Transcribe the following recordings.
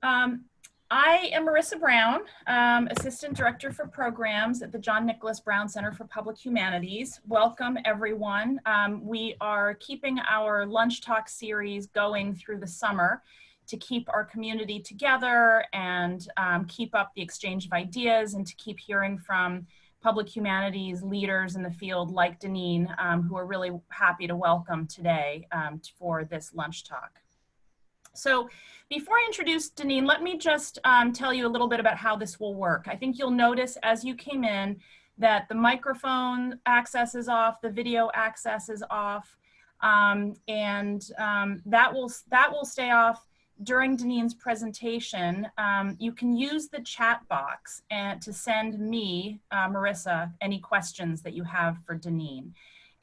Um, I am Marissa Brown, Assistant Director for Programs at the John Nicholas Brown Center for Public Humanities. Welcome, everyone. We are keeping our Lunch Talk series going through the summer to keep our community together and keep up the exchange of ideas and to keep hearing from public humanities leaders in the field like Denene, who are really happy to welcome today for this Lunch Talk. So before I introduce Denene, let me just tell you a little bit about how this will work. I think you'll notice as you came in that the microphone access is off, the video access is off, that will stay off during Denene's presentation. You can use the chat box to send me, Marissa, any questions that you have for Denene.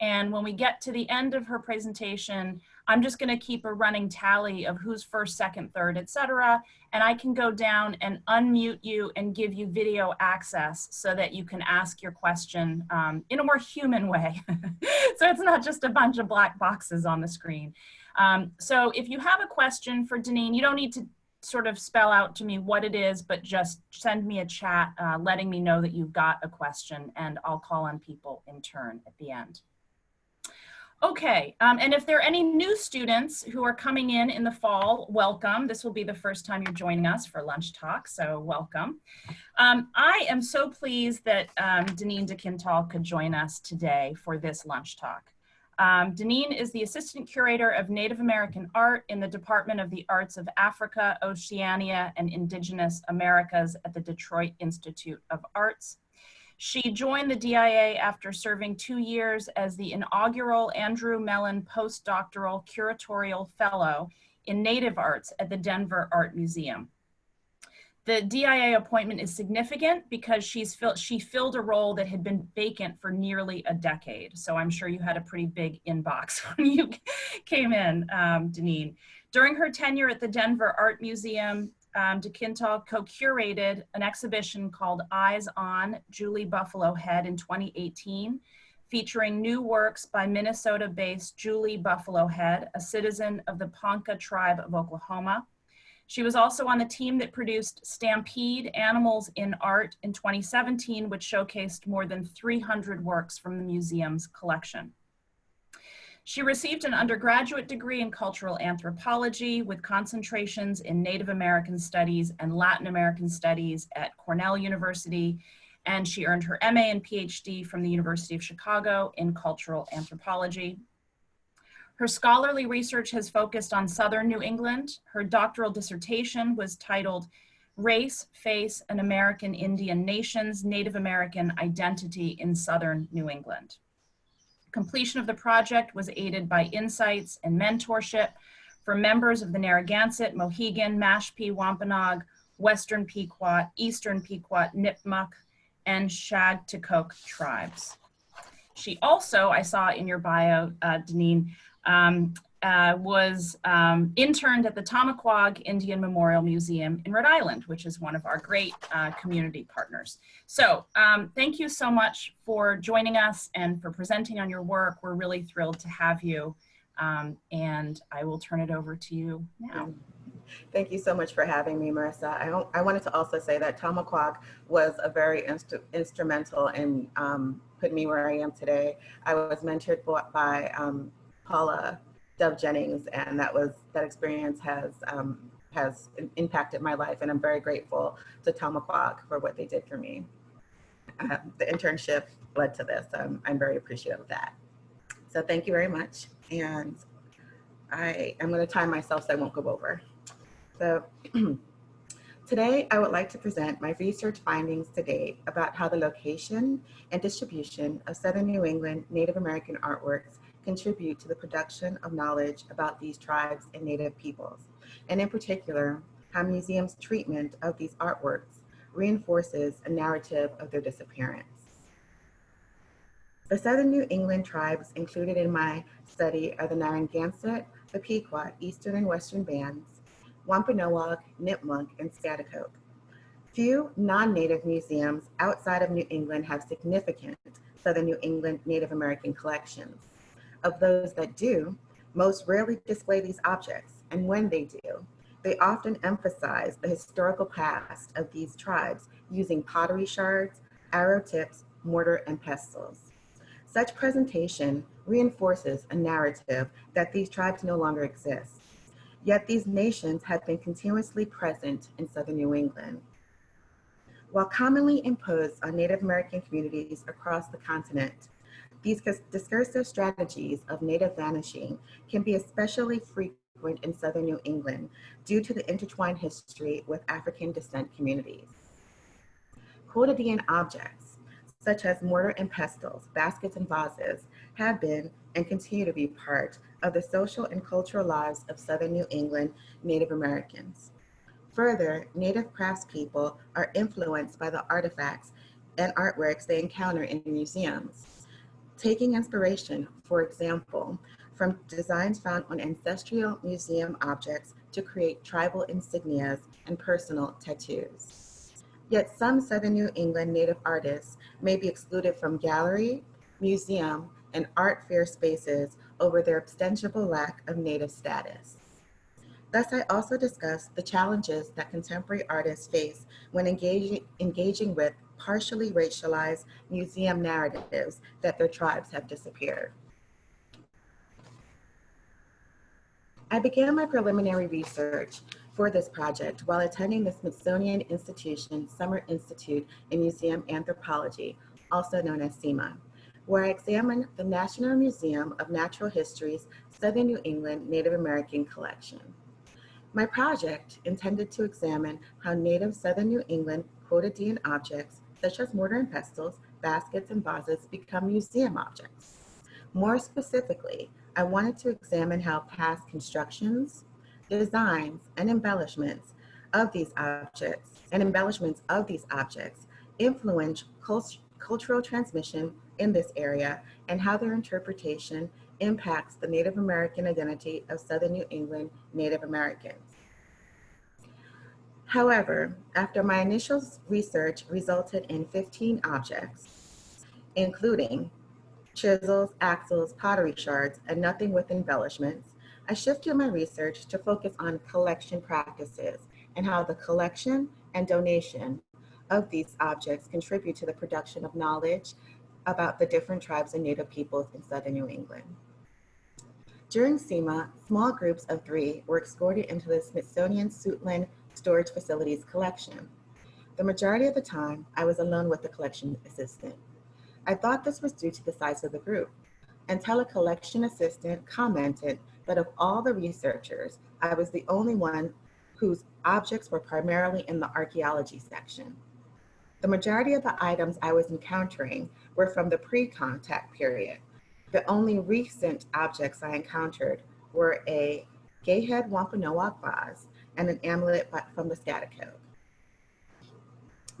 And when we get to the end of her presentation, I'm just going to keep a running tally of who's first, second, third, etc. And I can go down and unmute you and give you video access so that you can ask your question in a more human way. So it's not just a bunch of black boxes on the screen. So if you have a question for Denene, you don't need to sort of spell out to me what it is, but just send me a chat letting me know that you've got a question, and I'll call on people in turn at the end. Okay, and if there are any new students who are coming in the fall, welcome. This will be the first time you're joining us for Lunch Talk, so welcome. I am so pleased that Denene de Quintal could join us today for this Lunch Talk. Denene is the Assistant Curator of Native American Art in the Department of the Arts of Africa, Oceania, and Indigenous Americas at the Detroit Institute of Arts. She joined the DIA after serving 2 years as the inaugural Andrew Mellon Post-Doctoral Curatorial Fellow in Native Arts at the Denver Art Museum. The DIA appointment is significant because she filled a role that had been vacant for nearly a decade. So I'm sure you had a pretty big inbox when you came in, Denene. During her tenure at the Denver Art Museum, de Quintal co-curated an exhibition called Eyes on Julie Buffalohead in 2018, featuring new works by Minnesota-based Julie Buffalohead, a citizen of the Ponca tribe of Oklahoma. She was also on the team that produced Stampede: Animals in Art in 2017, which showcased more than 300 works from the museum's collection. She received an undergraduate degree in cultural anthropology with concentrations in Native American studies and Latin American studies at Cornell University, and she earned her MA and Ph.D. from the University of Chicago in cultural anthropology. Her scholarly research has focused on Southern New England. Her doctoral dissertation was titled Race, Face, and American Indian Nations, Native American Identity in Southern New England. Completion of the project was aided by insights and mentorship from members of the Narragansett, Mohegan, Mashpee, Wampanoag, Western Pequot, Eastern Pequot, Nipmuc, and Shagtacoke tribes. She also, I saw in your bio, Denene, was interned at the Tamaquag Indian Memorial Museum in Rhode Island, which is one of our great community partners. So thank you so much for joining us and for presenting on your work. We're really thrilled to have you, and I will turn it over to you now. Thank you so much for having me, Marissa. I wanted to also say that Tamaquag was a very instrumental in putting me where I am today. I was mentored by Paula Dove Jennings, and that experience has impacted my life, and I'm very grateful to Tamaquag for what they did for me. The internship led to this. I'm very appreciative of that. So thank you very much, and I am going to time myself so I won't go over. So today I would like to present my research findings to date about how the location and distribution of Southern New England Native American artworks contribute to the production of knowledge about these tribes and Native peoples, and in particular, how museums' treatment of these artworks reinforces a narrative of their disappearance. The Southern New England tribes included in my study are the Narragansett, the Pequot, Eastern and Western bands, Wampanoag, Nipmuc, and Scaticoke. Few non-Native museums outside of New England have significant Southern New England Native American collections. Of those that do, most rarely display these objects, and when they do, They often emphasize the historical past of these tribes using pottery shards, arrow tips, mortar, and pestles. Such presentation reinforces a narrative that these tribes no longer exist. Yet these nations have been continuously present in southern New England. While commonly imposed on Native American communities across the continent, these discursive strategies of native vanishing can be especially frequent in southern New England due to the intertwined history with African descent communities. Quotidian objects, such as mortar and pestles, baskets and vases, have been and continue to be part of the social and cultural lives of southern New England Native Americans. Further, Native craftspeople are influenced by the artifacts and artworks they encounter in museums, taking inspiration, for example, from designs found on ancestral museum objects to create tribal insignias and personal tattoos. Yet some southern New England Native artists may be excluded from gallery, museum, and art fair spaces over their ostensible lack of Native status. Thus, I also discussed the challenges that contemporary artists face when engaging with partially racialized museum narratives that their tribes have disappeared. I began my preliminary research for this project while attending the Smithsonian Institution Summer Institute in Museum Anthropology, also known as SEMA, where I examined the National Museum of Natural History's Southern New England Native American collection. My project intended to examine how native southern New England quotidian objects, such as mortar and pestles, baskets, and vases, become museum objects. More specifically, I wanted to examine how past constructions, designs, and embellishments of these objects influence cultural transmission in this area and how their interpretation impacts the Native American identity of Southern New England Native Americans. However, after my initial research resulted in 15 objects, including chisels, axles, pottery shards, and nothing with embellishments, I shifted my research to focus on collection practices and how the collection and donation of these objects contribute to the production of knowledge about the different tribes and Native peoples in Southern New England. During SEMA, small groups of 3 were escorted into the Smithsonian Suitland Storage Facility's collection. The majority of the time, I was alone with the collection assistant. I thought this was due to the size of the group, until a collection assistant commented that of all the researchers, I was the only one whose objects were primarily in the archaeology section. The majority of the items I was encountering were from the pre-contact period. The only recent objects I encountered were a Gayhead Wampanoag vase and an amulet from the Scatacode.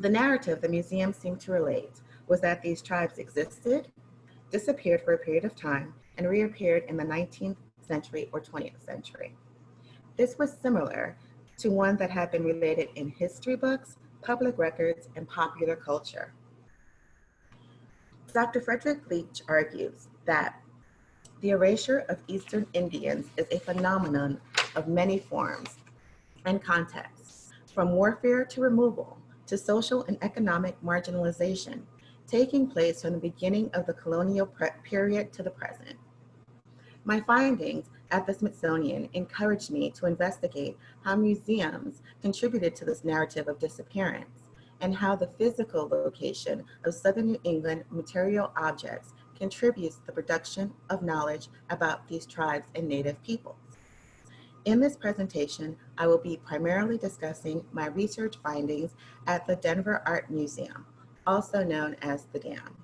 The narrative the museum seemed to relate was that these tribes existed, disappeared for a period of time, and reappeared in the 19th century or 20th century. This was similar to one that had been related in history books, public records, and popular culture. Dr. Frederick Leach argues that the erasure of Eastern Indians is a phenomenon of many forms and contexts, from warfare to removal to social and economic marginalization, taking place from the beginning of the colonial period to the present. My findings at the Smithsonian encouraged me to investigate how museums contributed to this narrative of disappearance and how the physical location of Southern New England material objects contributes to the production of knowledge about these tribes and Native peoples. In this presentation, I will be primarily discussing my research findings at the Denver Art Museum, also known as the DAM.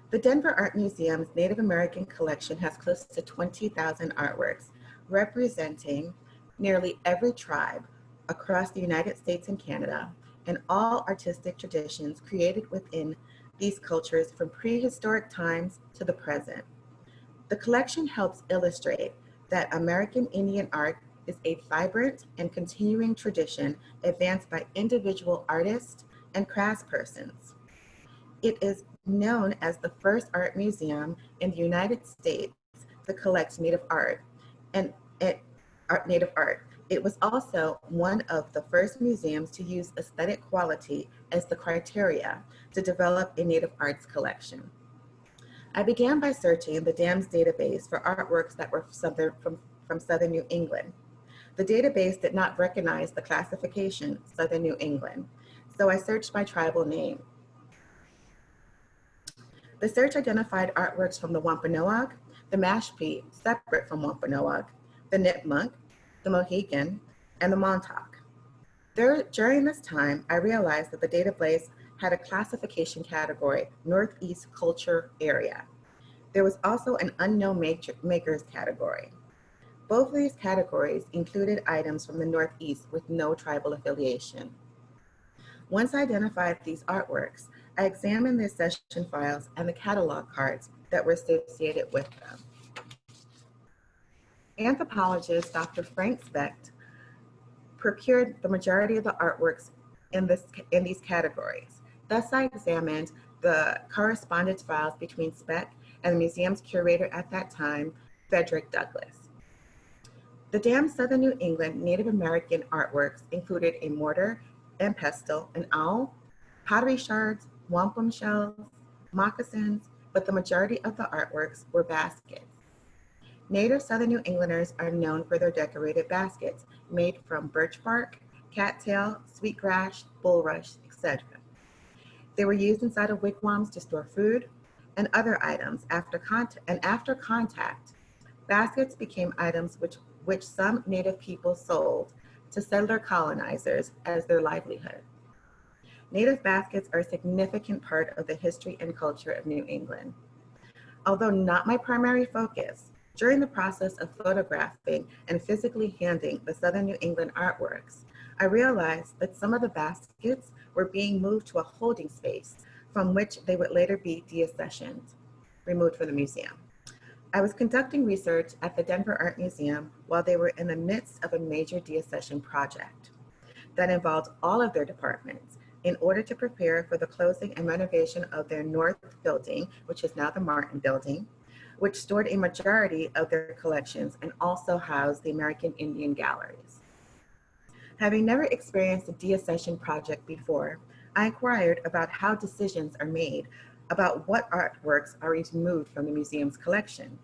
The Denver Art Museum's Native American collection has close to 20,000 artworks, representing nearly every tribe across the United States and Canada, and all artistic traditions created within these cultures from prehistoric times to the present. The collection helps illustrate that American Indian art is a vibrant and continuing tradition advanced by individual artists and craftspersons. It is known as the first art museum in the United States to collect Native art, and it Native art. It was also one of the first museums to use aesthetic quality as the criteria to develop a Native arts collection. I began by searching the DAM's database for artworks that were from Southern New England. The database did not recognize the classification Southern New England, so I searched by tribal name. The search identified artworks from the Wampanoag, the Mashpee, separate from Wampanoag, the Nipmuc, the Mohegan, and the Montauk. During this time, I realized that the database had a classification category, Northeast Culture Area. There was also an unknown makers category. Both of these categories included items from the Northeast with no tribal affiliation. Once I identified these artworks, I examined the accession files and the catalog cards that were associated with them. Anthropologist Dr. Frank Specht procured the majority of the artworks in these categories. Thus, I examined the correspondence files between Specht and the museum's curator at that time, Frederick Douglass. The DAM's Southern New England Native American artworks included a mortar and pestle, an owl, pottery shards, wampum shells, moccasins, but the majority of the artworks were baskets. Native Southern New Englanders are known for their decorated baskets made from birch bark, cattail, sweetgrass, bulrush, etc. They were used inside of wigwams to store food and other items. After contact, baskets became items which some Native people sold to settler colonizers as their livelihood. Native baskets are a significant part of the history and culture of New England. Although not my primary focus, during the process of photographing and physically handling the Southern New England artworks, I realized that some of the baskets were being moved to a holding space from which they would later be deaccessioned, removed from the museum. I was conducting research at the Denver Art Museum while they were in the midst of a major deaccession project that involved all of their departments in order to prepare for the closing and renovation of their North Building, which is now the Martin Building, which stored a majority of their collections and also housed the American Indian galleries. Having never experienced a deaccession project before, I inquired about how decisions are made about what artworks are removed from the museum's collection.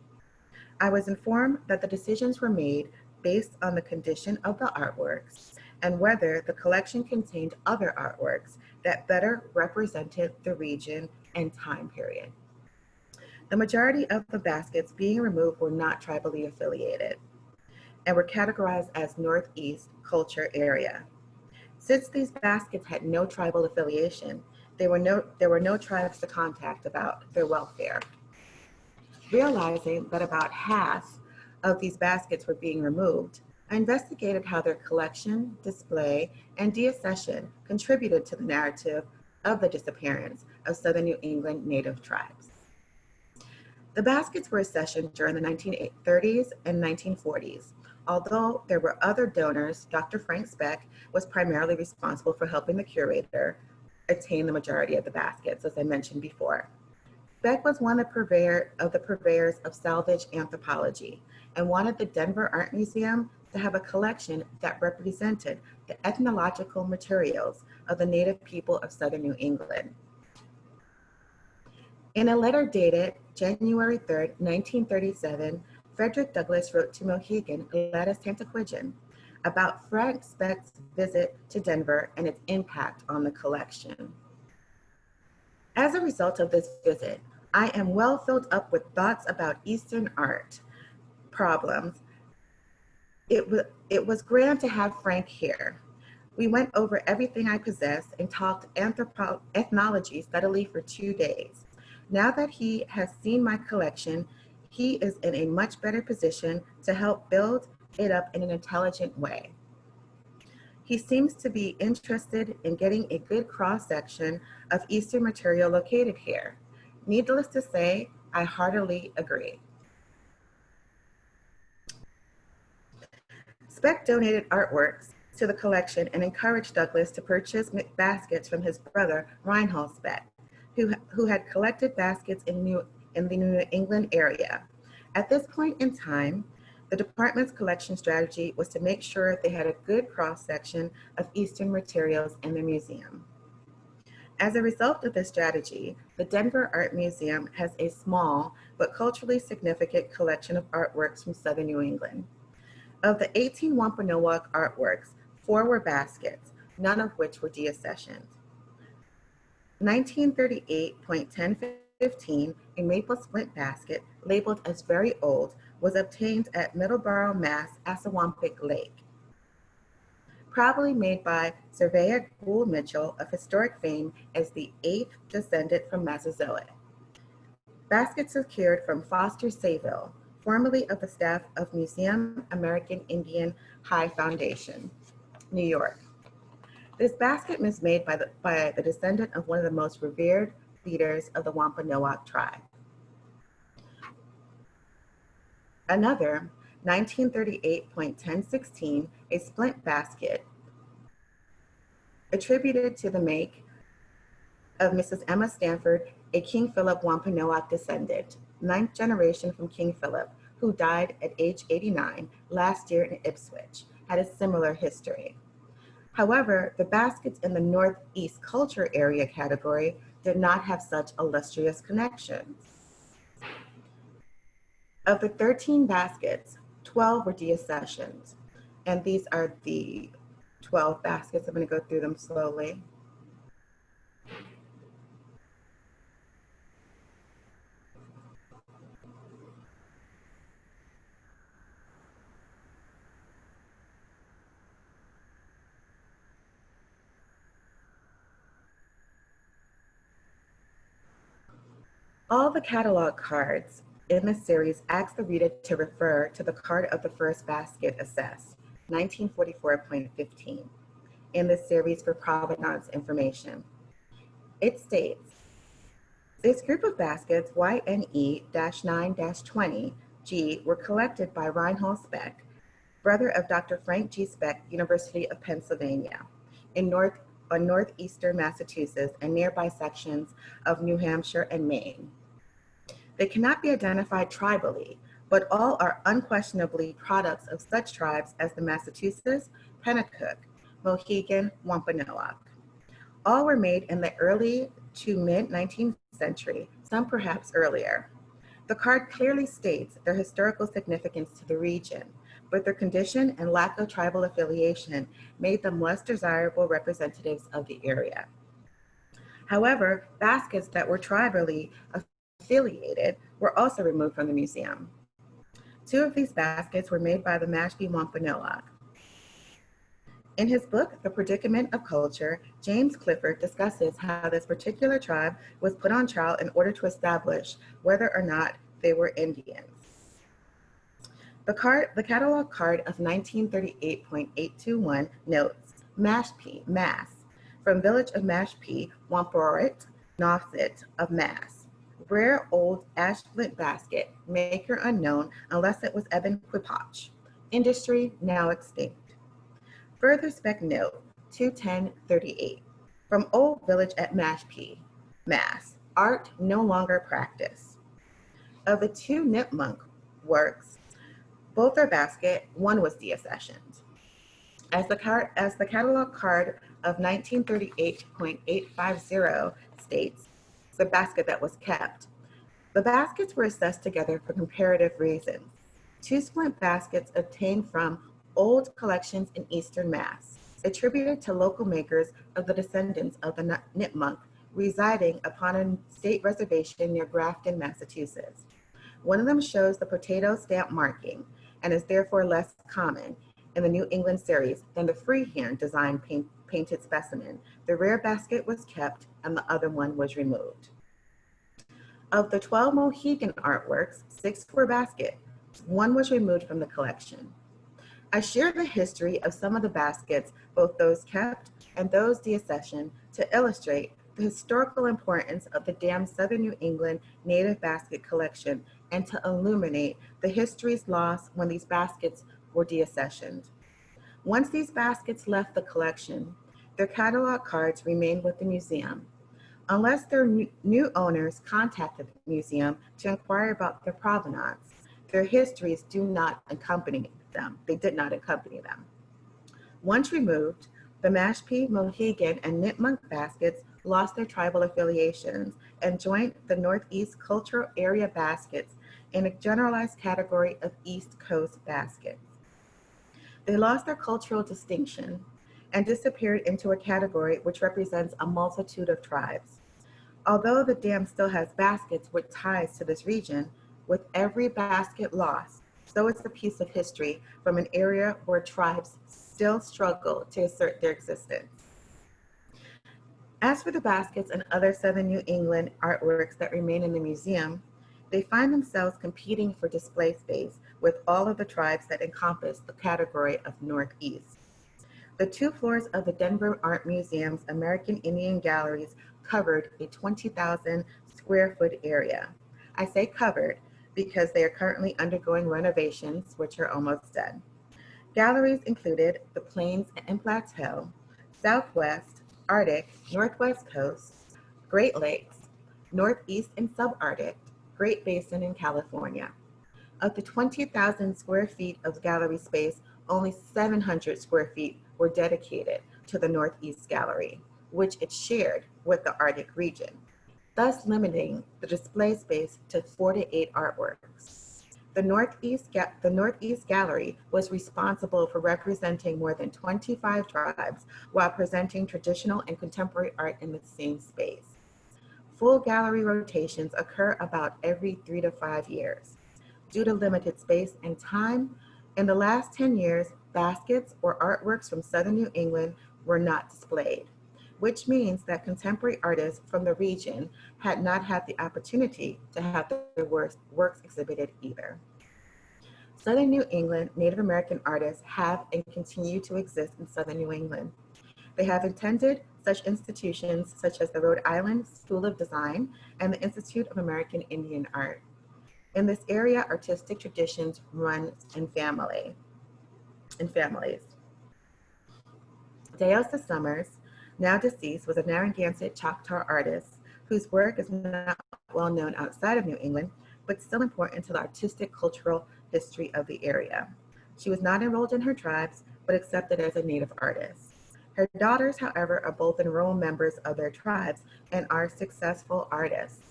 I was informed that the decisions were made based on the condition of the artworks and whether the collection contained other artworks that better represented the region and time period. The majority of the baskets being removed were not tribally affiliated and were categorized as Northeast Culture Area. Since these baskets had no tribal affiliation, there were no tribes to contact about their welfare. Realizing that about half of these baskets were being removed, I investigated how their collection, display, and deaccession contributed to the narrative of the disappearance of Southern New England Native tribes. The baskets were accessioned during the 1930s and 1940s. Although there were other donors, Dr. Frank Specht was primarily responsible for helping the curator attain the majority of the baskets, as I mentioned before. Specht was one of the purveyors of salvage anthropology and wanted the Denver Art Museum to have a collection that represented the ethnological materials of the Native people of Southern New England. In a letter dated January 3rd, 1937, Frederick Douglass wrote to Mohegan Gladys Tantaquidgeon about Frank Specht's visit to Denver and its impact on the collection. As a result of this visit, I am well filled up with thoughts about Eastern art problems. It was grand to have Frank here. We went over everything I possessed and talked ethnology steadily for 2 days. Now that he has seen my collection, he is in a much better position to help build it up in an intelligent way. He seems to be interested in getting a good cross-section of Eastern material located here. Needless to say, I heartily agree. Specht donated artworks to the collection and encouraged Douglass to purchase baskets from his brother, Reinhold Specht, who had collected baskets in the New England area. At this point in time, The department's collection strategy was to make sure they had a good cross-section of Eastern materials in their museum. As a result of this strategy, the Denver Art Museum has a small but culturally significant collection of artworks from Southern New England. Of the 18 Wampanoag artworks, 4 were baskets, none of which were deaccessioned. 1938.1015, a maple splint basket labeled as very old, was obtained at Middleborough, Mass. Assawampik Lake. Probably made by Surveyor Gould Mitchell of historic fame as the 8th descendant from Massasoit. Baskets secured from Foster Sayville, formerly of the staff of Museum American Indian High Foundation, New York. This basket was made by the descendant of one of the most revered leaders of the Wampanoag tribe. Another, 1938.1016, a splint basket attributed to the make of Mrs. Emma Stanford, a King Philip Wampanoag descendant, 9th generation from King Philip, who died at age 89 last year in Ipswich, had a similar history. However, the baskets in the Northeast Culture Area category did not have such illustrious connections. Of the 13 baskets, 12 were deaccessioned, and these are the 12 baskets. I'm going to go through them slowly. All the catalog cards in this series ask the reader to refer to the card of the first basket assessed, 1944.15, in this series for provenance information. It states, this group of baskets, YNE-9-20G, were collected by Reinhold Speck, brother of Dr. Frank G. Speck, University of Pennsylvania, in northeastern Massachusetts and nearby sections of New Hampshire and Maine. They cannot be identified tribally, but all are unquestionably products of such tribes as the Massachusetts, Pennacook, Mohegan, Wampanoag. All were made in the early to mid-19th century, some perhaps earlier. The card clearly states their historical significance to the region, but their condition and lack of tribal affiliation made them less desirable representatives of the area. However, baskets that were tribally affiliated were also removed from the museum. 2 of these baskets were made by the Mashpee Wampanoag. In his book, The Predicament of Culture, James Clifford discusses how this particular tribe was put on trial in order to establish whether or not they were Indians. The catalog card of 1938.821 notes, Mashpee, Mass, from village of Mashpee, Wampanoag, Nauset of Mass. Rare old ash flint basket, maker unknown unless it was Eben Quippoch. Industry now extinct. Further spec note, 21038. From old village at Mashpee, Mass. Art no longer practiced. Of the 2 Nipmunk works, both are basket, one was deaccessioned. As the catalog card of 1938.850 states, the basket that was kept. The baskets were assessed together for comparative reasons. 2 splint baskets obtained from old collections in Eastern Mass, attributed to local makers of the descendants of the Nipmunk residing upon a state reservation near Grafton, Massachusetts. One of them shows the potato stamp marking and is therefore less common in the New England series than the freehand design painted specimen. The rare basket was kept and the other one was removed. Of the 12 Mohegan artworks, 6 were basket, 1 was removed from the collection. I share the history of some of the baskets, both those kept and those deaccessioned, to illustrate the historical importance of the damned Southern New England native basket collection and to illuminate the histories lost when these baskets were deaccessioned. Once these baskets left the collection, their catalog cards remained with the museum. Unless their new owners contacted the museum to inquire about their provenance, their histories do not accompany them. They did not accompany them. Once removed, the Mashpee, Mohegan, and Nipmuc baskets lost their tribal affiliations and joined the Northeast Cultural Area baskets in a generalized category of East Coast baskets. They lost their cultural distinction and disappeared into a category which represents a multitude of tribes. Although the dam still has baskets with ties to this region, with every basket lost, so it's a piece of history from an area where tribes still struggle to assert their existence. As for the baskets and other Southern New England artworks that remain in the museum, they find themselves competing for display space with all of the tribes that encompass the category of Northeast. The 2 floors of the Denver Art Museum's American Indian Galleries covered a 20,000 square foot area. I say covered because they are currently undergoing renovations, which are almost done. Galleries included the Plains and Plateau, Southwest, Arctic, Northwest Coast, Great Lakes, Northeast and Subarctic, Great Basin in California. Of the 20,000 square feet of gallery space, only 700 square feet were dedicated to the Northeast Gallery, which it shared with the Arctic region, thus limiting the display space to 4 to 8 artworks. The Northeast Gallery was responsible for representing more than 25 tribes while presenting traditional and contemporary art in the same space. Full gallery rotations occur about every 3 to 5 years. Due to limited space and time, in the last 10 years, baskets or artworks from Southern New England were not displayed, which means that contemporary artists from the region had not had the opportunity to have their works exhibited either. Southern New England Native American artists have and continue to exist in Southern New England. They have attended such institutions such as the Rhode Island School of Design and the Institute of American Indian Art. In this area, artistic traditions run in families. Deosa Summers, now deceased, was a Narragansett Choctaw artist whose work is not well known outside of New England, but still important to the artistic cultural history of the area. She was not enrolled in her tribes, but accepted as a Native artist. Her daughters, however, are both enrolled members of their tribes and are successful artists.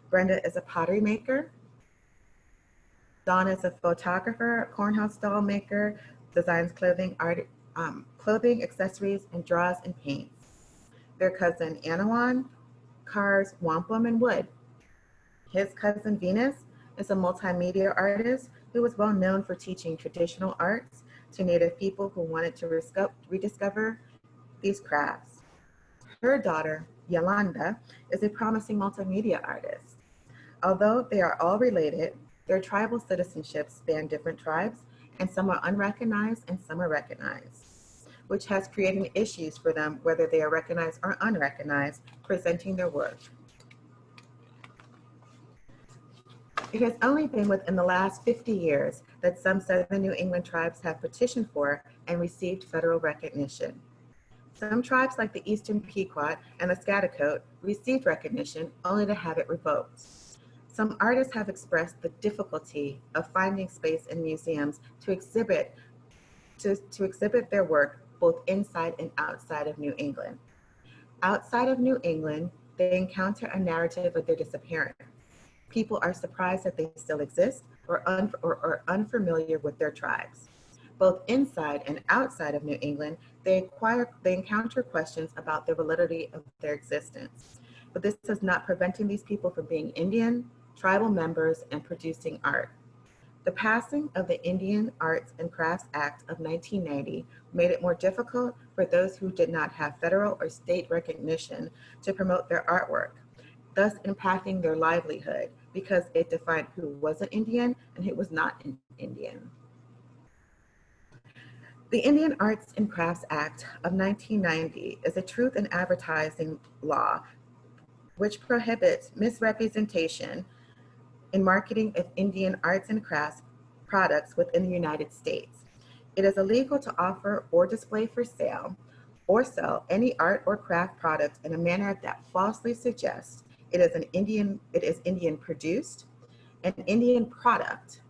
Brenda is a pottery maker. Dawn is a photographer, cornhouse doll maker, designs clothing, accessories, and draws and paints. Their cousin Anawan carves wampum and wood. His cousin Venus is a multimedia artist who was well known for teaching traditional arts to Native people who wanted to rediscover these crafts. Her daughter, Yolanda, is a promising multimedia artist. Although they are all related, their tribal citizenships span different tribes, and some are unrecognized and some are recognized, which has created issues for them whether they are recognized or unrecognized, presenting their work. It has only been within the last 50 years that some Southern New England tribes have petitioned for and received federal recognition. Some tribes like the Eastern Pequot and the Schaghticoke received recognition only to have it revoked. Some artists have expressed the difficulty of finding space in museums to exhibit their work both inside and outside of New England. Outside of New England, they encounter a narrative of their disappearance. People are surprised that they still exist or are unfamiliar with their tribes. Both inside and outside of New England, they encounter questions about the validity of their existence. But this is not preventing these people from being Indian, tribal members, and producing art. The passing of the Indian Arts and Crafts Act of 1990 made it more difficult for those who did not have federal or state recognition to promote their artwork, thus impacting their livelihood because it defined who was an Indian and who was not an Indian. The Indian Arts and Crafts Act of 1990 is a truth in advertising law which prohibits misrepresentation in marketing of Indian arts and crafts products within the United States. It is illegal to offer or display for sale or sell any art or craft product in a manner that falsely suggests it is Indian produced, an Indian product,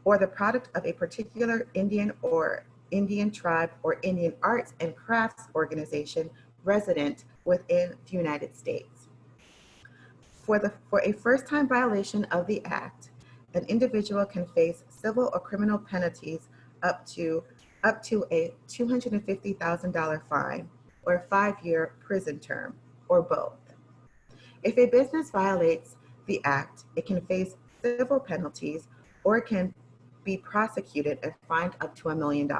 or the product of a particular Indian or Indian tribe or Indian arts and crafts organization resident within the United States. For a first-time violation of the Act, an individual can face civil or criminal penalties up to a $250,000 fine or a 5-year prison term, or both. If a business violates the Act, it can face civil penalties or it can be prosecuted and fined up to $1 million.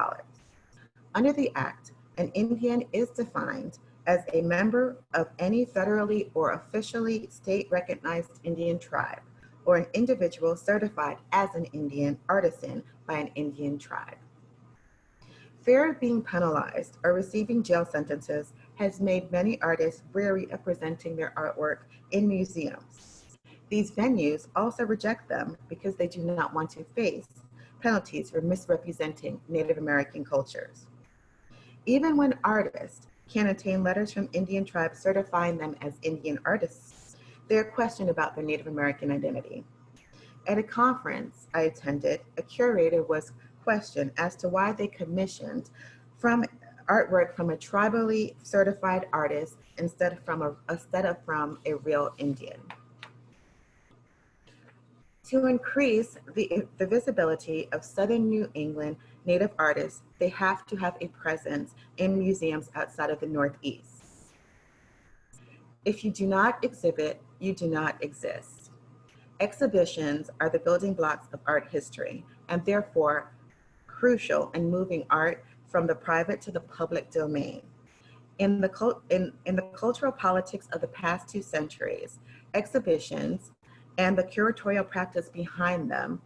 Under the Act, an Indian is defined as a member of any federally or officially state-recognized Indian tribe, or an individual certified as an Indian artisan by an Indian tribe. Fear of being penalized or receiving jail sentences has made many artists wary of presenting their artwork in museums. These venues also reject them because they do not want to face penalties for misrepresenting Native American cultures. Even when artists can obtain letters from Indian tribes certifying them as Indian artists, they are questioned about their Native American identity. At a conference I attended, a curator was questioned as to why they commissioned artwork from a tribally certified artist instead of from a real Indian. To increase the visibility of Southern New England Native artists, they have to have a presence in museums outside of the Northeast. If you do not exhibit, you do not exist. Exhibitions are the building blocks of art history and therefore crucial in moving art from the private to the public domain. In the cultural politics of the past 2 centuries, exhibitions and the curatorial practice behind them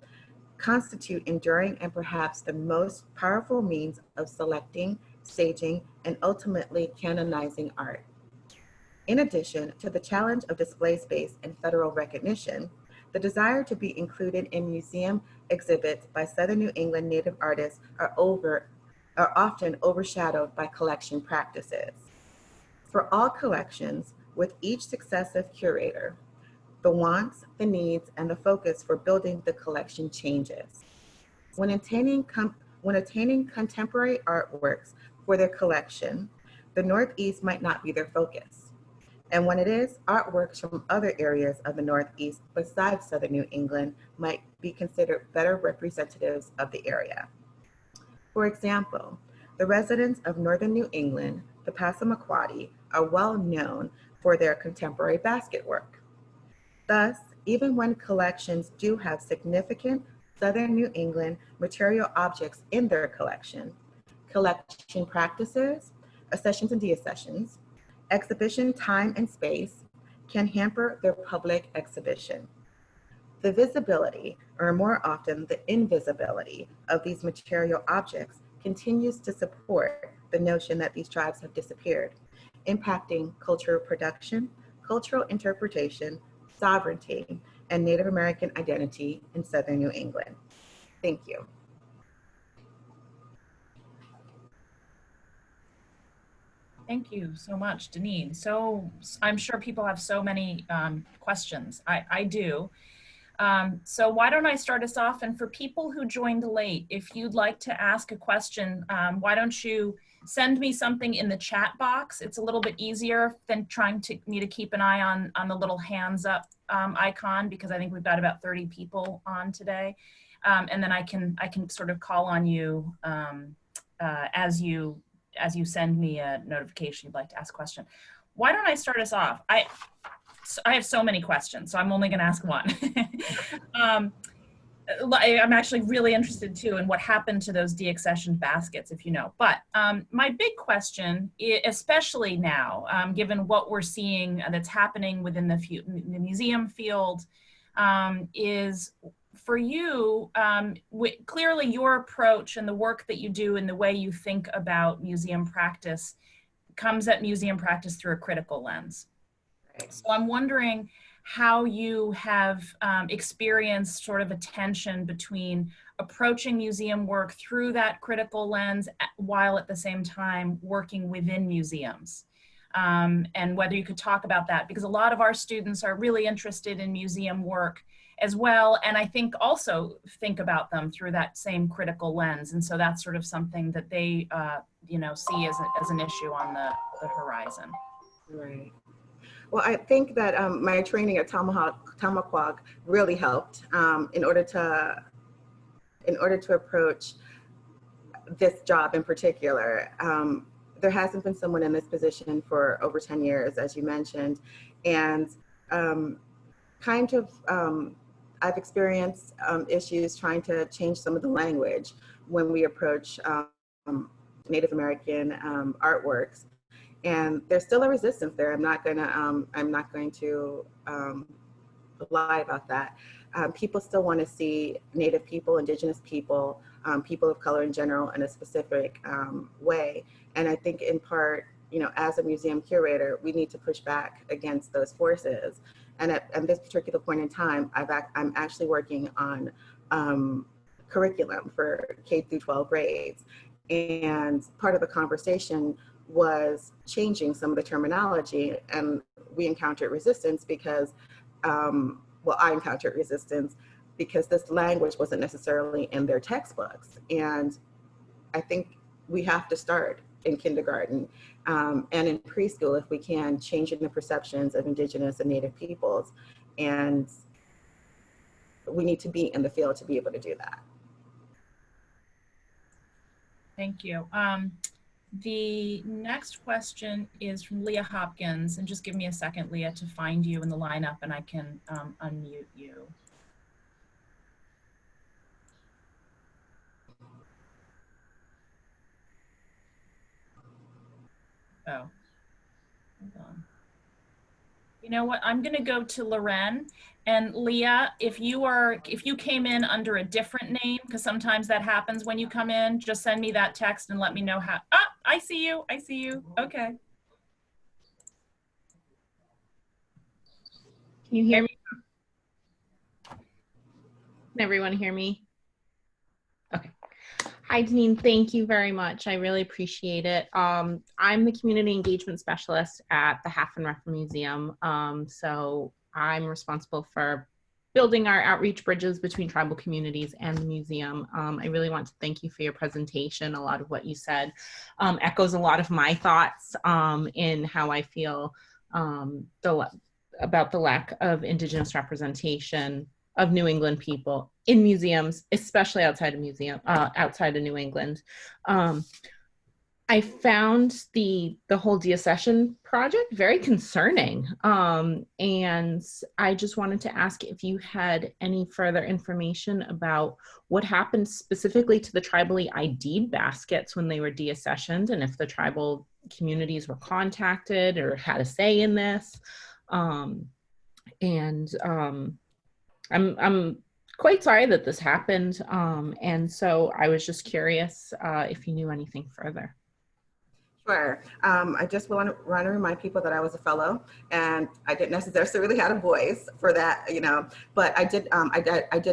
constitute enduring and perhaps the most powerful means of selecting, staging, and ultimately canonizing art. In addition to the challenge of display space and federal recognition, the desire to be included in museum exhibits by Southern New England Native artists are often overshadowed by collection practices. For all collections, with each successive curator, the wants, the needs, and the focus for building the collection changes. When attaining contemporary artworks for their collection, the Northeast might not be their focus. And when it is, artworks from other areas of the Northeast besides Southern New England might be considered better representatives of the area. For example, the residents of Northern New England, the Passamaquoddy, are well known for their contemporary basket work. Thus, even when collections do have significant Southern New England material objects in their collection practices, accessions and deaccessions, exhibition time and space can hamper their public exhibition. The visibility, or more often the invisibility, of these material objects continues to support the notion that these tribes have disappeared, impacting cultural production, cultural interpretation, sovereignty, and Native American identity in Southern New England. Thank you. Thank you so much, Denene. So I'm sure people have so many questions. I do. So why don't I start us off? And for people who joined late, if you'd like to ask a question, why don't you send me something in the chat box? It's a little bit easier than trying me to keep an eye on the little hands up icon, because I think we've got about 30 people on today. And then I can sort of call on you as you send me a notification you'd like to ask a question. Why don't I start us off? I have so many questions, so I'm only going to ask one. I'm actually really interested too in what happened to those deaccessioned baskets, if you know. But my big question, especially now, given what we're seeing that's happening within the museum field, is for you, clearly your approach and the work that you do and the way you think about museum practice comes at museum practice through a critical lens. Right. So I'm wondering how you have experienced sort of a tension between approaching museum work through that critical lens while at the same time working within museums. And whether you could talk about that, because a lot of our students are really interested in museum work as well. And I think also think about them through that same critical lens. And so that's sort of something that they, you know, see as an issue on the horizon. Right. Well, I think that my training at Tamaquag really helped in order to approach this job in particular. There hasn't been someone in this position for over 10 years, as you mentioned, and I've experienced issues trying to change some of the language when we approach Native American artworks. And there's still a resistance there. I'm not going to lie about that. People still want to see Native people, Indigenous people, people of color in general in a specific way. And I think in part, you know, as a museum curator, we need to push back against those forces. And at this particular point in time, I'm actually working on curriculum for K through 12 grades. And part of the conversation was changing some of the terminology, and we encountered resistance because, well, I encountered resistance because this language wasn't necessarily in their textbooks. And I think we have to start in kindergarten and in preschool, if we can, changing the perceptions of Indigenous and Native peoples. And we need to be in the field to be able to do that. Thank you. The next question is from Leah Hopkins, and just give me a second, Leah, to find you in the lineup and I can unmute you. Oh, hold on. You know what? I'm going to go to Loren. And Leah, if you came in under a different name, because sometimes that happens when you come in, just send me that text and let me know how. Ah, I see you. I see you. Okay. Can you hear me? Can everyone hear me? Okay. Hi, Denene. Thank you very much. I really appreciate it. I'm the community engagement specialist at the Half and Ref Museum. So I'm responsible for building our outreach bridges between tribal communities and the museum. I really want to thank you for your presentation. A lot of what you said echoes a lot of my thoughts in how I feel about the lack of Indigenous representation of New England people in museums, especially outside of New England. I found the whole deaccession project very concerning. And I just wanted to ask if you had any further information about what happened specifically to the tribally ID'd baskets when they were deaccessioned, and if the tribal communities were contacted or had a say in this. I'm quite sorry that this happened. And so I was just curious if you knew anything further. Sure. I just want to remind people that I was a fellow, and I didn't necessarily have a voice for that, you know, but I did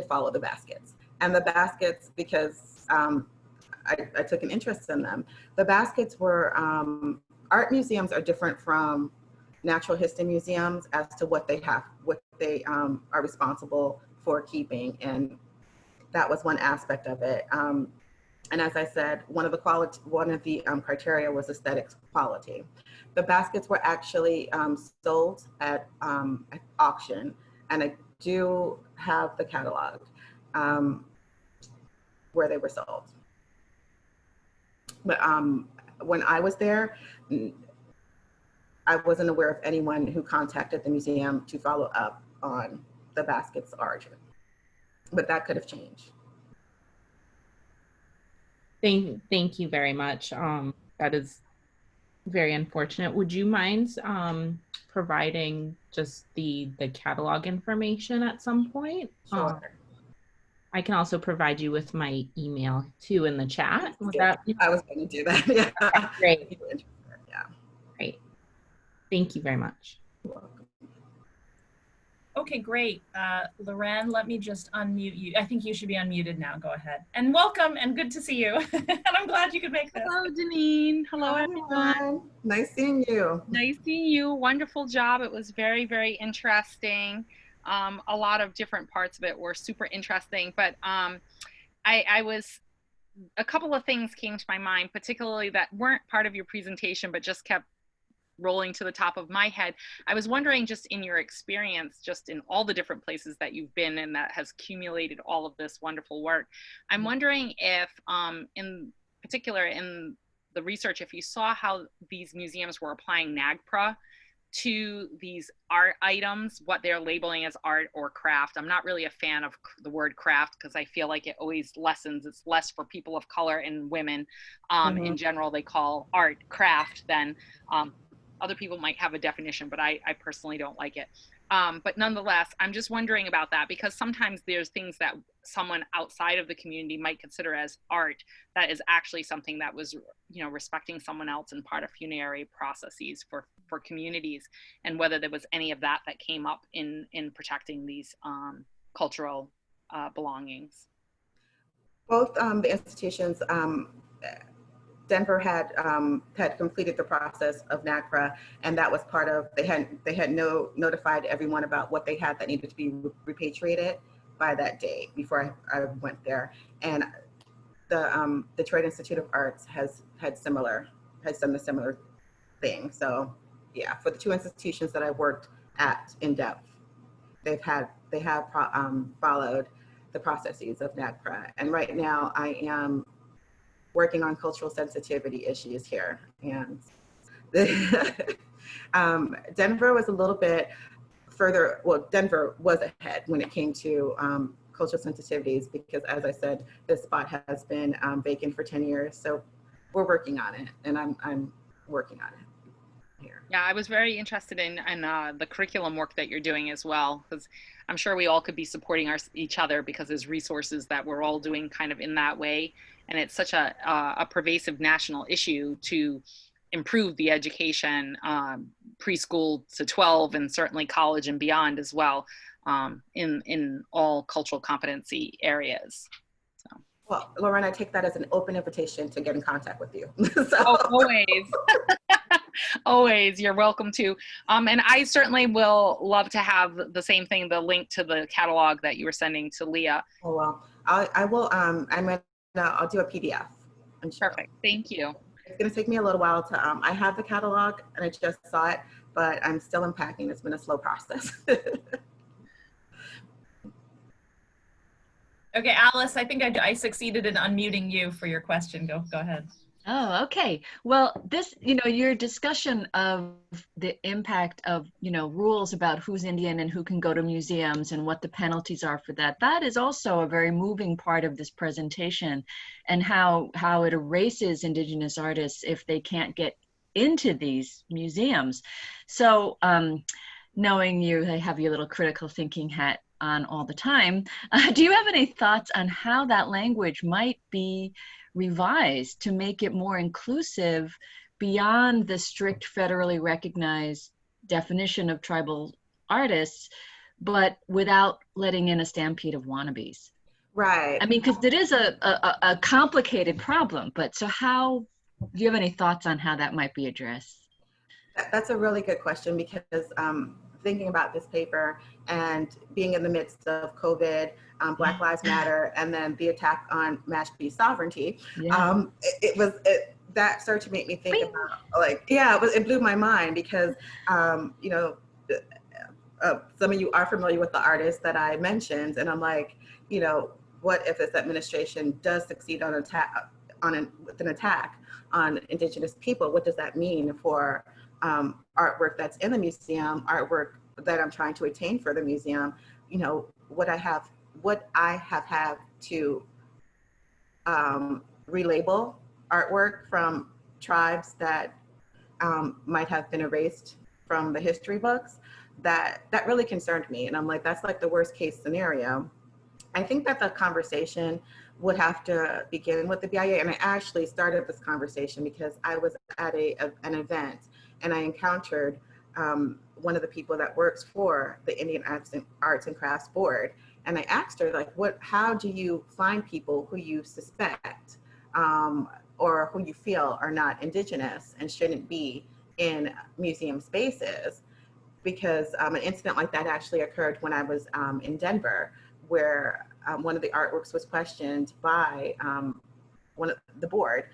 follow the baskets, and the baskets, because I took an interest in them. The baskets were, art museums are different from natural history museums as to what they are responsible for keeping, and that was one aspect of it. And as I said, one of the criteria was aesthetics quality. The baskets were actually sold at auction, and I do have the catalog where they were sold. But when I was there, I wasn't aware of anyone who contacted the museum to follow up on the basket's origin, but that could have changed. Thank you very much. That is very unfortunate. Would you mind providing just the catalog information at some point? Sure. I can also provide you with my email too in the chat. I was going to do that. Yeah. Okay, great. Yeah. Great. Thank you very much. You're welcome. Okay, great. Loren, let me just unmute you. I think you should be unmuted now. Go ahead. And welcome, and good to see you. And I'm glad you could make this. Hello, Denene. Hello, everyone. Nice seeing you. Nice seeing you. Wonderful job. It was very, very interesting. A lot of different parts of it were super interesting, but I was, a couple of things came to my mind, particularly that weren't part of your presentation, but just kept rolling to the top of my head. I was wondering, just in your experience, just in all the different places that you've been and that has accumulated all of this wonderful work, I'm wondering if, in particular in the research, if you saw how these museums were applying NAGPRA to these art items, what they're labeling as art or craft. I'm not really a fan of the word craft because I feel like it always lessens. It's less for people of color and women. In general, they call art craft. Then other people might have a definition, but I personally don't like it. But nonetheless, I'm just wondering about that, because sometimes there's things that someone outside of the community might consider as art that is actually something that was, you know, respecting someone else and part of funerary processes for communities, and whether there was any of that that came up in protecting these cultural belongings. Both the institutions, Denver had completed the process of NAGPRA, and that was part of, they had notified everyone about what they had that needed to be repatriated by that date before I went there. And the Detroit Institute of Arts has done a similar thing. So yeah, for the two institutions that I worked at in depth, they have followed the processes of NAGPRA. And right now I am working on cultural sensitivity issues here. And Denver was a little bit further, well, Denver was ahead when it came to cultural sensitivities, because as I said, this spot has been vacant for 10 years. So we're working on it, and I'm working on it here. Yeah, I was very interested in the curriculum work that you're doing as well, because I'm sure we all could be supporting each other, because there's resources that we're all doing kind of in that way. And it's such a pervasive national issue to improve the education, preschool to 12, and certainly college and beyond as well, in all cultural competency areas. So. Well, Lauren, I take that as an open invitation to get in contact with you. Oh, always. Always, you're welcome to. And I certainly will love to have the same thing, the link to the catalog that you were sending to Leah. Oh, well, I will, I'll do a PDF. Perfect, thank you. It's gonna take me a little while to, I have the catalog and I just saw it, but I'm still unpacking. It's been a slow process. Okay, Alice, I think I succeeded in unmuting you for your question. Go ahead. Oh, okay. Well, this, your discussion of the impact of, rules about who's Indian and who can go to museums and what the penalties are for that, that is also a very moving part of this presentation, and how it erases Indigenous artists if they can't get into these museums. So knowing you have your little critical thinking hat on all the time, do you have any thoughts on how that language might be revised to make it more inclusive beyond the strict federally recognized definition of tribal artists, but without letting in a stampede of wannabes? Right. I mean, because it is a complicated problem, but so how, do you have any thoughts on how that might be addressed? That's a really good question, because thinking about this paper and being in the midst of COVID, Black Lives Matter, and then the attack on Mashpee sovereignty, that started to make me think about, like, it blew my mind, because some of you are familiar with the artists that I mentioned, and I'm like, what if this administration does succeed with an attack on Indigenous people? What does that mean for artwork that's in the museum, artwork that I'm trying to attain for the museum? What I have had to relabel artwork from tribes that might have been erased from the history books, that really concerned me. And I'm like, that's like the worst case scenario. I think that the conversation would have to begin with the BIA. And I actually started this conversation because I was at an event, and I encountered one of the people that works for the Indian Arts and Crafts Board. And I asked her, like, how do you find people who you suspect or who you feel are not Indigenous and shouldn't be in museum spaces? because an incident like that actually occurred when I was in Denver, where one of the artworks was questioned by one of the board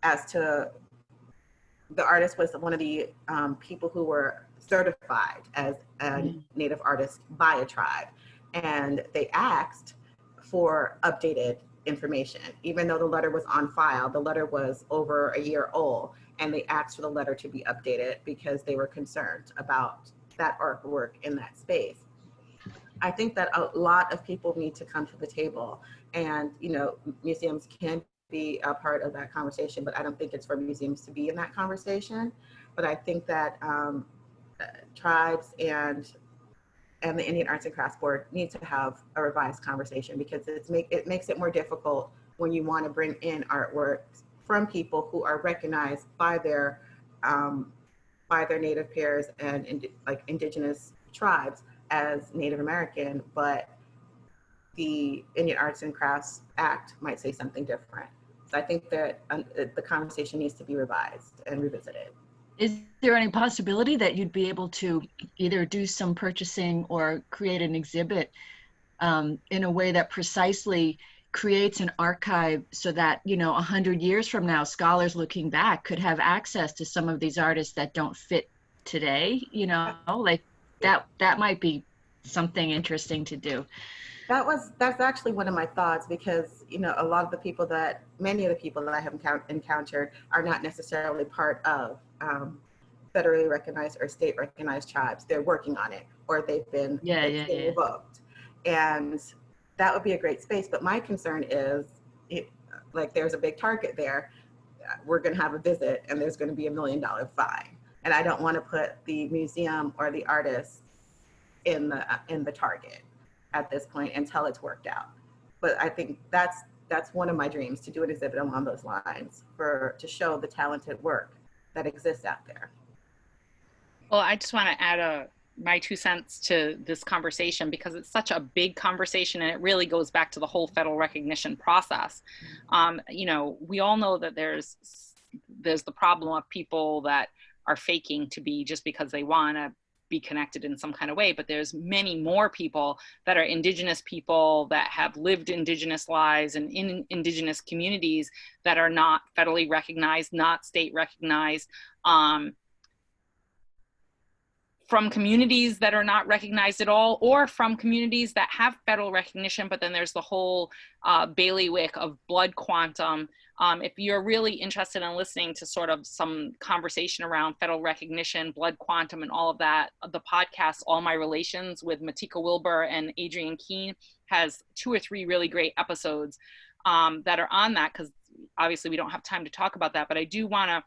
as to the artist was one of the people who were certified as a Native artist by a tribe. And they asked for updated information. Even though the letter was on file, the letter was over a year old, and they asked for the letter to be updated because they were concerned about that artwork in that space. I think that a lot of people need to come to the table, and museums can be a part of that conversation, but I don't think it's for museums to be in that conversation. But I think that tribes and the Indian Arts and Crafts Board need to have a revised conversation, because it makes it more difficult when you want to bring in artwork from people who are recognized by their Native peers and like Indigenous tribes as Native American, but the Indian Arts and Crafts Act might say something different. So I think that the conversation needs to be revised and revisited. Is there any possibility that you'd be able to either do some purchasing or create an exhibit in a way that precisely creates an archive so that, 100 years from now, scholars looking back could have access to some of these artists that don't fit today, like that might be something interesting to do. That's actually one of my thoughts, because a lot of the people many of the people that I have encountered are not necessarily part of federally recognized or state recognized tribes. They're working on it, or they've been revoked, and that would be a great space. But my concern is, there's a big target there. We're going to have a visit, and there's going to be $1 million fine, and I don't want to put the museum or the artist in the target at this point until it's worked out. But I think that's one of my dreams, to do an exhibit along those lines, to show the talented work that exists out there. Well, I just want to add my 2 cents to this conversation, because it's such a big conversation, and it really goes back to the whole federal recognition process. We all know that there's the problem of people that are faking to be just because they want to be connected in some kind of way, but there's many more people that are Indigenous people that have lived Indigenous lives and in Indigenous communities that are not federally recognized, not state recognized, from communities that are not recognized at all, or from communities that have federal recognition, but then there's the whole bailiwick of blood quantum. If you're really interested in listening to sort of some conversation around federal recognition, blood quantum, and all of that, the podcast, All My Relations with Matika Wilbur and Adrienne Keene, has 2 or 3 really great episodes that are on that, because obviously we don't have time to talk about that, but I do want to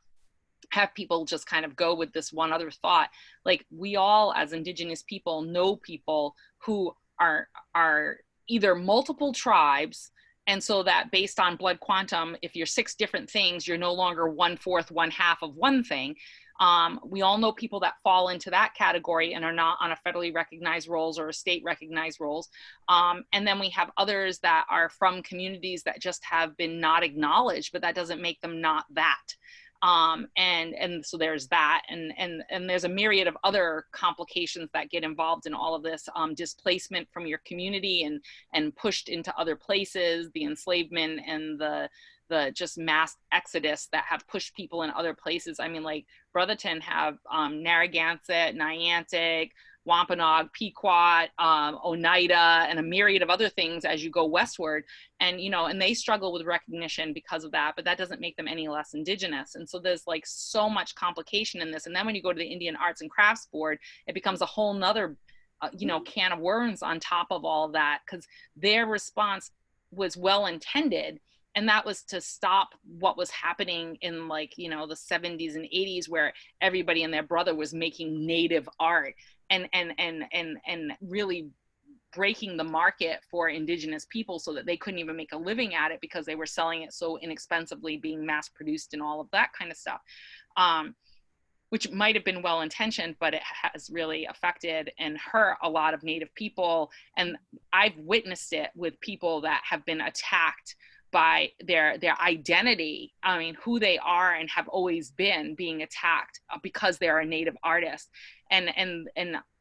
have people just kind of go with this one other thought. Like, we all as Indigenous people know people who are either multiple tribes, and so that based on blood quantum, if you're 6 different things, you're no longer 1/4, 1/2 of one thing. We all know people that fall into that category and are not on a federally recognized roles or state recognized roles. And then we have others that are from communities that just have been not acknowledged, but that doesn't make them not that. And so there's that, and there's a myriad of other complications that get involved in all of this, displacement from your community and pushed into other places, the enslavement and the just mass exodus that have pushed people in other places. I mean, like Brotherton have Narragansett, Niantic, Wampanoag, Pequot, Oneida, and a myriad of other things as you go westward. And, and they struggle with recognition because of that, but that doesn't make them any less Indigenous. And so there's like so much complication in this. And then when you go to the Indian Arts and Crafts Board, it becomes a whole nother, can of worms on top of all of that, because their response was well-intended. And that was to stop what was happening in the 70s and 80s, where everybody and their brother was making Native art and really breaking the market for Indigenous people so that they couldn't even make a living at it because they were selling it so inexpensively, being mass produced and all of that kind of stuff, which might have been well-intentioned, but it has really affected and hurt a lot of Native people. And I've witnessed it with people that have been attacked by their identity, I mean, who they are and have always been being attacked because they're a Native artist. And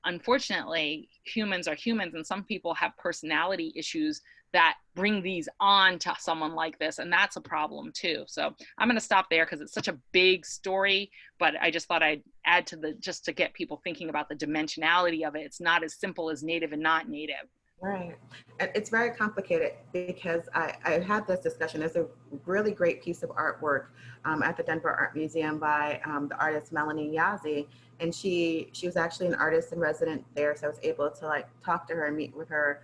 unfortunately, humans are humans, and some people have personality issues that bring these on to someone like this, and that's a problem too. So I'm going to stop there because it's such a big story, but I just thought I'd add to just to get people thinking about the dimensionality of it. It's not as simple as Native and not Native. Right. And it's very complicated because I had this discussion. There's a really great piece of artwork at the Denver Art Museum by the artist Mellon, and she was actually an artist in resident there, so I was able to like talk to her and meet with her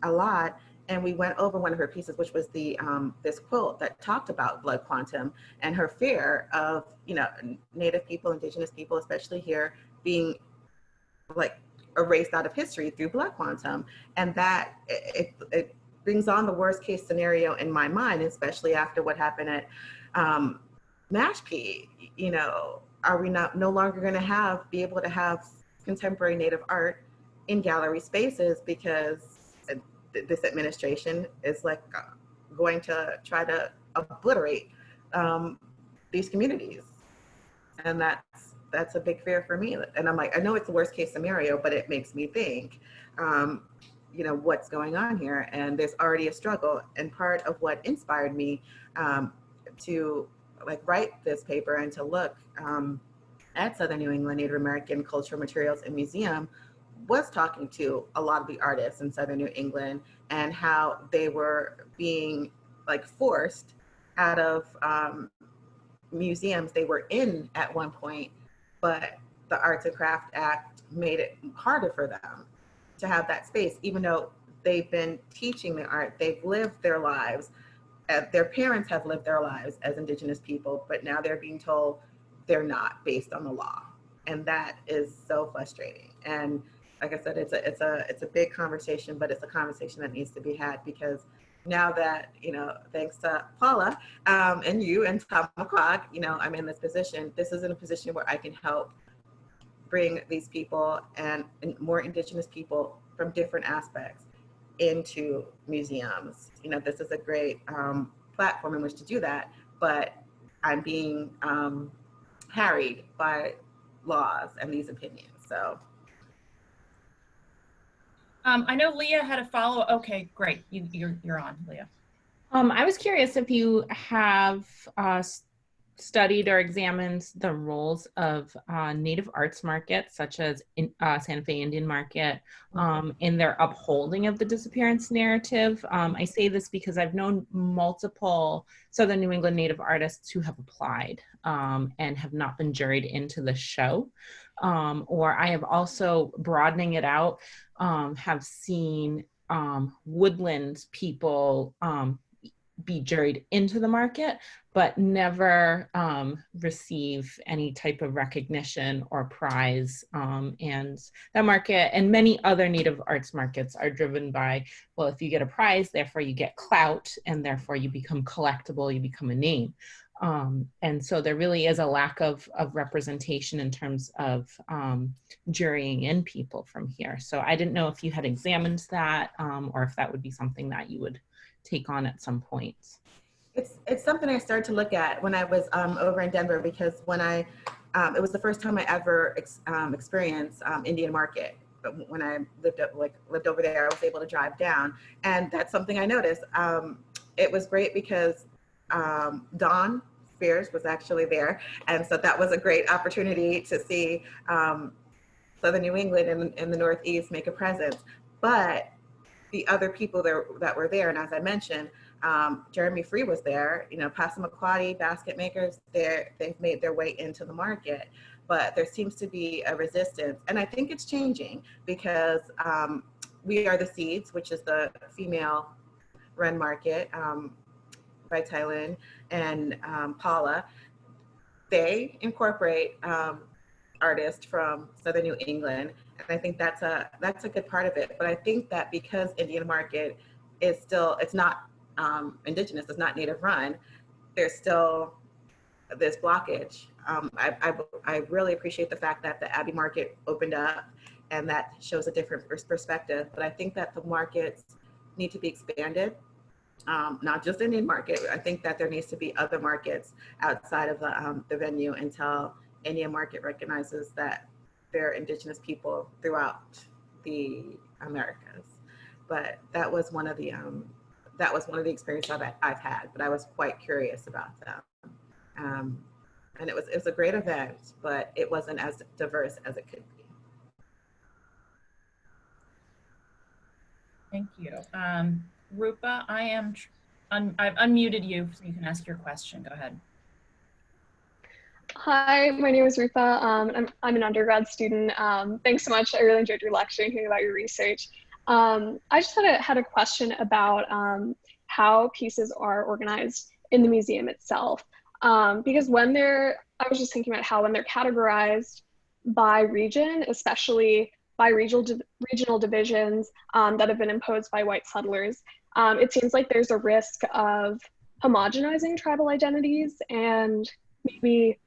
a lot. And we went over one of her pieces, which was the this quilt that talked about blood quantum and her fear of, you know, Native people, Indigenous people, especially here, being like erased out of history through blood quantum. And that it brings on the worst case scenario in my mind, especially after what happened at Mashpee. You know, are we no longer going to be able to have contemporary Native art in gallery spaces because this administration is like going to try to obliterate these communities? And that's a big fear for me. And I'm like, I know it's the worst case scenario, but it makes me think, you know, what's going on here? And there's already a struggle. And part of what inspired me to like write this paper and to look at Southern New England Native American cultural materials and museum was talking to a lot of the artists in Southern New England and how they were being like forced out of museums they were in at one point, but the Arts and Crafts Act made it harder for them to have that space, even though they've been teaching the art, they've lived their lives, their parents have lived their lives as Indigenous people, but now they're being told they're not based on the law. And that is so frustrating. And like I said, it's a big conversation, but it's a conversation that needs to be had, because now that, you know, thanks to Paula and you and Tom McClock, you know, I'm in this position. This is in a position where I can help bring these people and more Indigenous people from different aspects into museums. You know, this is a great platform in which to do that, but I'm being harried by laws and these opinions, so. I know Leah had a follow. Okay, great. You're on, Leah. I was curious if you have studied or examined the roles of Native arts markets, such as Santa Fe Indian Market, in their upholding of the disappearance narrative. I say this because I've known multiple Southern New England Native artists who have applied and have not been juried into the show. Or I have also, broadening it out, have seen woodland people be juried into the market, but never receive any type of recognition or prize. And that market and many other Native arts markets are driven by, well, if you get a prize, therefore you get clout, and therefore you become collectible, you become a name. And so there really is a lack of representation in terms of jurying in people from here. So I didn't know if you had examined that or if that would be something that you would take on at some point. It's something I started to look at when I was over in Denver, because when it was the first time I ever experienced Indian Market. But when I lived over there, I was able to drive down, and that's something I noticed. It was great because Dawn Spears was actually there, and so that was a great opportunity to see Southern New England and the Northeast make a presence. But the other people that were there, and as I mentioned, Jeremy Free was there, you know, Passamaquoddy, basket makers, they've made their way into the market, but there seems to be a resistance. And I think it's changing because We Are the Seeds, which is the female run market by Thailand and Paula, they incorporate artists from Southern New England. And I think that's a good part of it. But I think that because Indian Market is still, it's not Indigenous, it's not Native run, there's still this blockage. I really appreciate the fact that the Abbey Market opened up, and that shows a different perspective. But I think that the markets need to be expanded not just Indian market. I think that there needs to be other markets outside of the venue until Indian market recognizes that there are Indigenous people throughout the Americas. But that was one of the experiences I've had. But I was quite curious about them, and it was a great event, but it wasn't as diverse as it could be. Thank you. Rupa, I've unmuted you so you can ask your question. Go ahead. Hi, my name is Rupa. I'm an undergrad student. Thanks so much. I really enjoyed your lecture and hearing about your research. I just had a question about how pieces are organized in the museum itself. Because I was just thinking about how when they're categorized by region, especially by regional divisions that have been imposed by white settlers, it seems like there's a risk of homogenizing tribal identities and maybe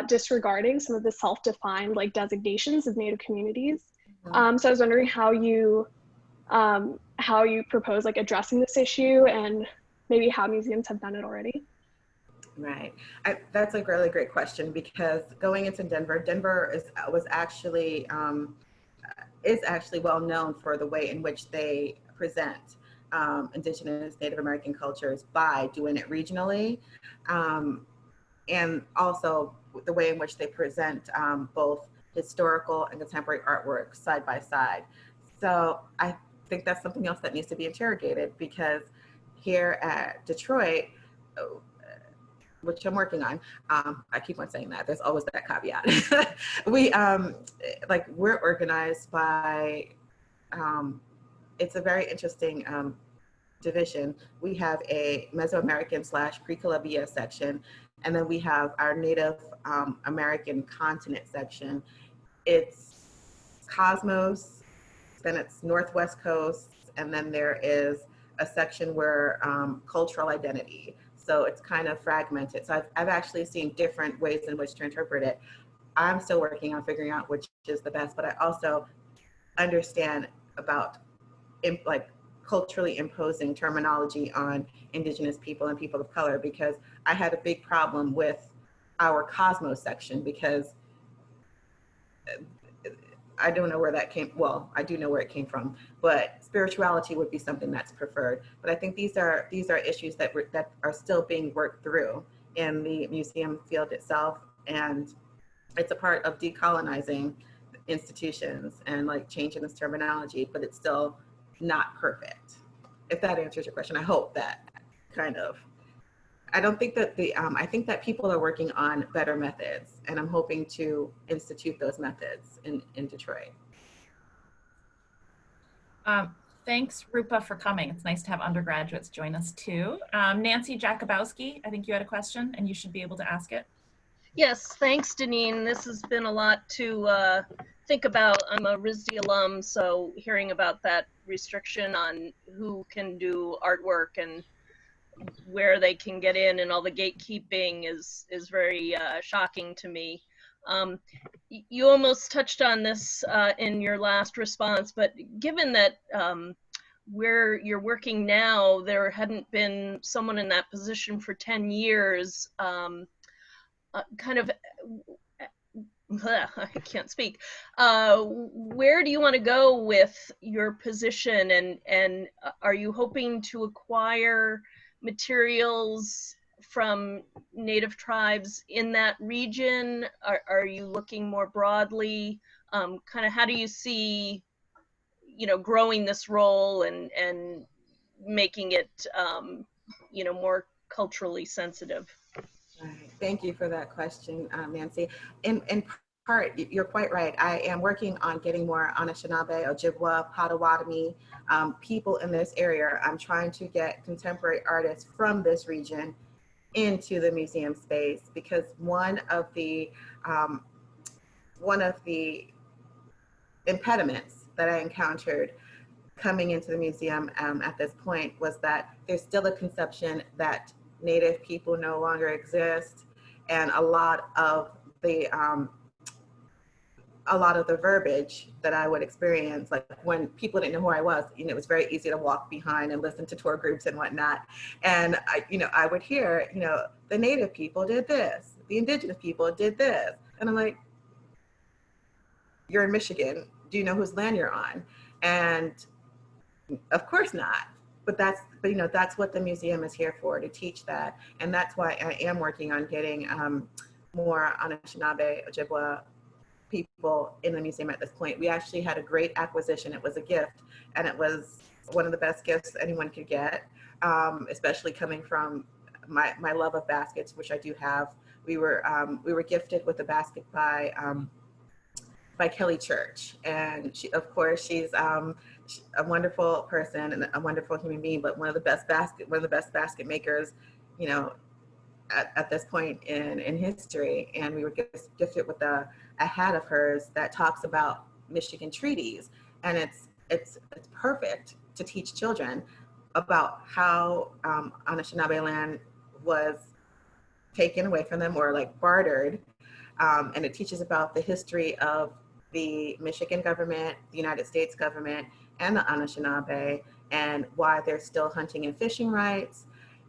disregarding some of the self-defined like designations of Native communities. So I was wondering how you propose like addressing this issue and maybe how museums have done it already. Right. That's a really great question, because going into Denver is actually well known for the way in which they present Indigenous Native American cultures by doing it regionally, and also the way in which they present both historical and contemporary artwork side by side. So I think that's something else that needs to be interrogated, because here at Detroit, which I'm working on, I keep on saying that, there's always that caveat. We're organized by, it's a very interesting division. We have a Mesoamerican / pre-Columbia section, and then we have our Native American continent section. It's Cosmos, then it's Northwest Coast, and then there is a section where cultural identity. So it's kind of fragmented. So I've actually seen different ways in which to interpret it. I'm still working on figuring out which is the best, but I also understand about culturally imposing terminology on Indigenous people and people of color, because I had a big problem with our Cosmos section, because I don't know where that came, well, I do know where it came from, but spirituality would be something that's preferred. But I think these are issues that are still being worked through in the museum field itself, and it's a part of decolonizing institutions and like changing this terminology, but it's still not perfect. If that answers your question, I hope that kind of. I don't think that I think that people are working on better methods, and I'm hoping to institute those methods in Detroit. Thanks, Rupa, for coming. It's nice to have undergraduates join us too. Nancy Jakubowski, I think you had a question and you should be able to ask it. Yes, thanks, Denene. This has been a lot to think about. I'm a RISD alum, so hearing about that restriction on who can do artwork and where they can get in and all the gatekeeping is very shocking to me. You almost touched on this in your last response, but given that where you're working now, there hadn't been someone in that position for 10 years, kind of, I can't speak. Where do you want to go with your position, and are you hoping to acquire materials from Native tribes in that region? Are you looking more broadly? Kind of how do you see, growing this role and making it, more culturally sensitive? Right. Thank you for that question, Nancy. In part, you're quite right. I am working on getting more Anishinaabe, Ojibwa, Potawatomi people in this area. I'm trying to get contemporary artists from this region into the museum space, because one of the impediments that I encountered coming into the museum at this point was that there's still a conception that Native people no longer exist, and a lot of the a lot of the verbiage that I would experience, like when people didn't know who I was, it was very easy to walk behind and listen to tour groups and whatnot. And I would hear, the Native people did this, the Indigenous people did this. And I'm like, you're in Michigan. Do you know whose land you're on? And of course not. But that's what the museum is here for, to teach that. And that's why I am working on getting more Anishinaabe, Ojibwa people in the museum at this point. We actually had a great acquisition. It was a gift, and it was one of the best gifts anyone could get, especially coming from my love of baskets, which I do have. We were gifted with a basket by Kelly Church, and she's a wonderful person and a wonderful human being, but one of the best basket makers, at this point in history. And we were gifted with a hat of hers that talks about Michigan treaties, and it's perfect to teach children about how Anishinaabe land was taken away from them or like bartered, and it teaches about the history of the Michigan government, the United States government, and the Anishinaabe, and why they're still hunting and fishing rights.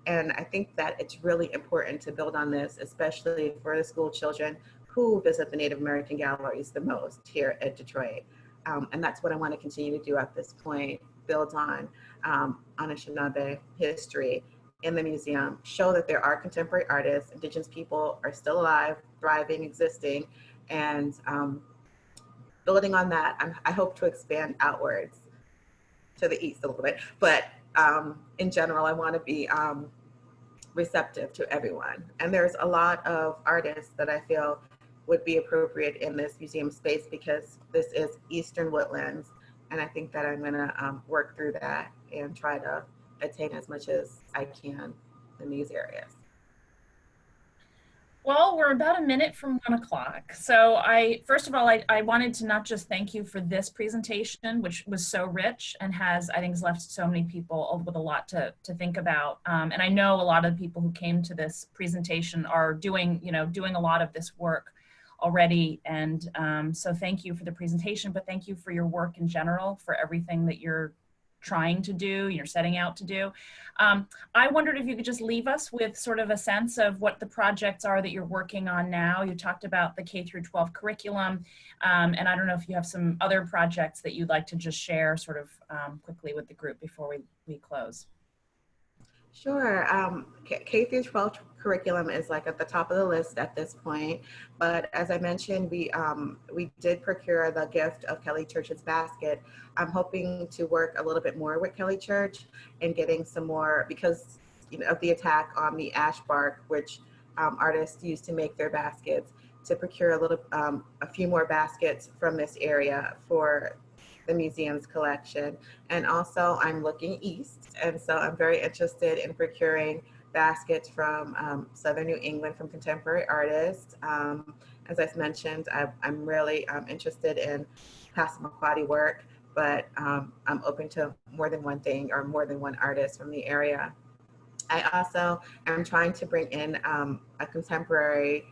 And I think that it's really important to build on this, especially for the school children who visit the Native American galleries the most here at Detroit. And that's what I want to continue to do at this point, build on Anishinaabe history in the museum, show that there are contemporary artists, Indigenous people are still alive, thriving, existing, and building on that, I hope to expand outwards to the east a little bit, but in general, I want to be receptive to everyone. And there's a lot of artists that I feel would be appropriate in this museum space, because this is Eastern Woodlands, and I think that I'm gonna work through that and try to attain as much as I can in these areas. Well, we're about a minute from 1 o'clock. So first of all, I wanted to not just thank you for this presentation, which was so rich and I think has left so many people with a lot to think about. And I know a lot of the people who came to this presentation are doing a lot of this work already. And so thank you for the presentation, but thank you for your work in general, for everything that you're trying to do, you're setting out to do. I wondered if you could just leave us with sort of a sense of what the projects are that you're working on now. You talked about the K through 12 curriculum, and I don't know if you have some other projects that you'd like to just share sort of quickly with the group before we close. Sure. K through 12 curriculum is like at the top of the list at this point. But as I mentioned, we did procure the gift of Kelly Church's basket. I'm hoping to work a little bit more with Kelly Church and getting some more, because of the attack on the ash bark, which artists use to make their baskets, to procure a few more baskets from this area for the museum's collection. And also I'm looking east, and so I'm very interested in procuring baskets from Southern New England from contemporary artists. As I've mentioned, I'm really interested in Passamaquoddy work, but I'm open to more than one thing or more than one artist from the area. I also am trying to bring in a contemporary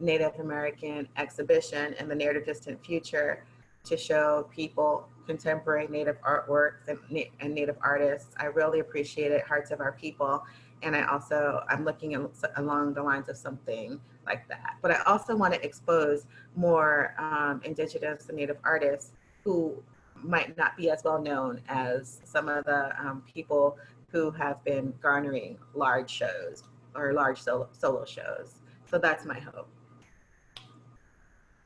Native American exhibition in the near to distant future to show people contemporary Native artworks and Native artists. I really appreciate it, Hearts of Our People. And I'm looking along the lines of something like that. But I also want to expose more Indigenous and Native artists who might not be as well known as some of the people who have been garnering large shows or large solo shows. So that's my hope.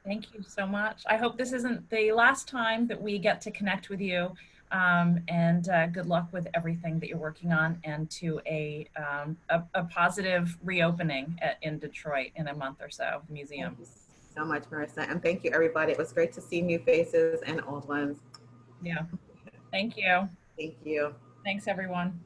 Thank you so much. I hope this isn't the last time that we get to connect with you, and good luck with everything that you're working on, and to a positive reopening in Detroit in a month or so, the museum. Thank you so much, Marissa, and thank you, everybody. It was great to see new faces and old ones. Yeah, thank you. Thank you. Thanks, everyone.